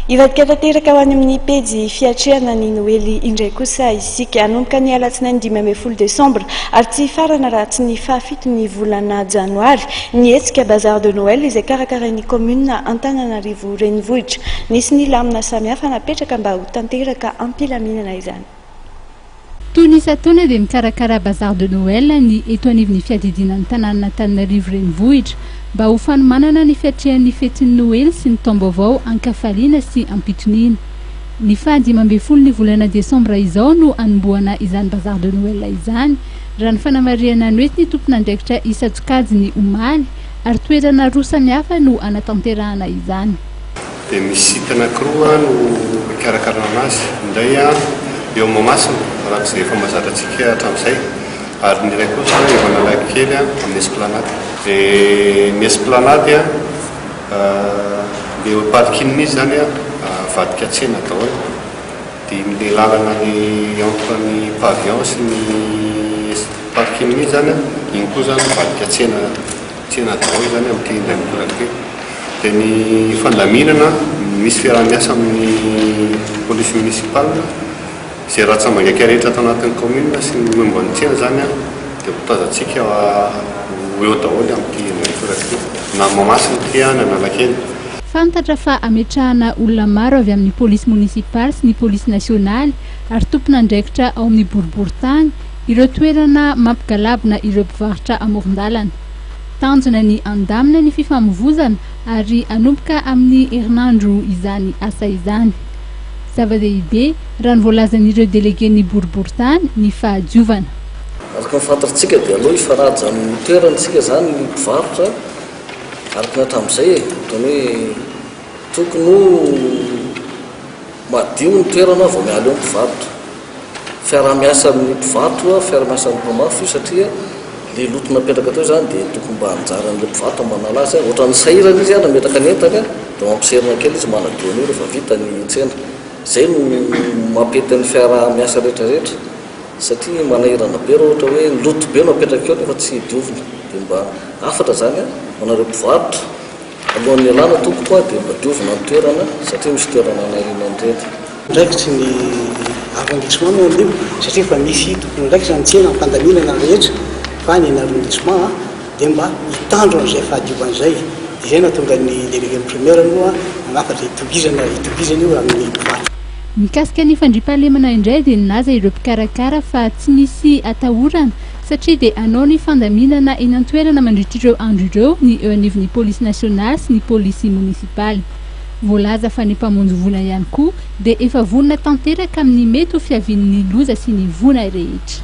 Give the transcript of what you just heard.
ivadika tanteraka ho any amin'ny pejy fiatrehana ny noely indray kosa isika hanomboka ny alatsinainy 15 Desembre ary tsy farana raha tsy ny fahafito ny volana janoary ny hetsika bazar de Noël izay karakarain'ny commune Antananarivo renivohitra. Nisy ny lamina samihafa napetraka mba ho tanteraka ampilaminana izany. Toy ny isan-taona dia mikarakara bazar de Noël ny eto anivon'ny fiadidinan'ny tanàna Antananarivo renivohitra mba ho fanomanana ny fiatrehan'ny fetin'ny Noël sy ny taom-baovao ankafaliana sy ampitoniana. Ny faha 15 ny volana Desambra izao no anombohana izany bazar de Noël izany raha ny fanamariana ny oety ny tompon'andraikitra Isa Tsokajy omaly ary toerana roa samihafa no anatanterahana izany. Dia misy anankiroa no mikarakara anazy indray eo Mahamasina raha tsy efa mazatra-tsika hatramin'izay ary ny iray kosa eo Analakely amin'ny Esplanade. Dia ny Esplanade dia eo parking izy zany vadika tsena daholo dia ny lalana ny entre ny pavillon sy ny parking izy zany igny koa zany vadika tsena daholo zany amin'ity indray mikoraka ity. Dia ny fandaminana misy fiarahamiasa amin'ny polisy municipale izay ratsamangaka rehetra atao anatin'ny commune sy ny momba ny tsena zany dia mpitazantsika eo daholo amin'ity indray mikoraka ity na Mahamasina ty na Analakely. Fantatra fa ametrahana olona maro avy amin'ny polisy munisipaly sy ny polisy nasionaly ary tompon'andraikitra ao amin'ny boriboritany ireo toerana mampigalabona ireo mpivarotra amoron-dalana. Tanjona ny andamina ny fifamoivoizana ary anomboka amin'ny herinandro izany asa izany. Zava-dehibe raha ny voalazan'ireo déléguen'ny boriboritany ny fahadiovana. Araka ny fantatritsika dia aloha ifaraja amin'ny toerantsika zany ny mpivarotra araka ny hatramin'izay ohatrany hoe tokony madio ny toerana vao miala eo mpivarotra. Fiarah-miasa amin'ny mpivarotra, fiarah-miasa amin'ny mpamafy satria le loto napetraka teo zany dia tokony mba hanjaran'ilay mpivarotra manala azy. Ohatrany sahirana izy nametraka ny entana dia mampiserina kely izy manadio an'io rehefa vita ny tsena. Izay no mampety ny fiarah-miasa rehetrarehetra satria manahirana be raha ohatra hoe loto be no apetraka eo nefa tsy diovina dia mba afatra zany manareo mpivarotra alohan'ny alana tompoko dia mba diovina ny toerana satria misy toerana anahirinan'ireny. Ndraikitry ny arrondissement no an'io satria fa misy tompon'andraikitra ny tsena ampandaminana rehetra fa ny arrondissement dia mba hitandro an'izay fahadiovan'izay. Dia izay nahatonga ny délégué primaire moa manafatra hitobizana io amin'ny mpivarotra. Mikasika ny fandriampahalemana indray dia ninaza ireo mpikarakara fa tsy nisy atahorana satria dia anao ny fandaminana eny an-toerana mandritr'ireo andro ireo ny eo anivon'ny polisy nasionaly sy ny polisy munisipaly. Voalaza fa ny mpamonjy vona ihany koa dia efa vonona tanteraka amin'ny mety ho fiavian'ny loza sy ny vona rehetra.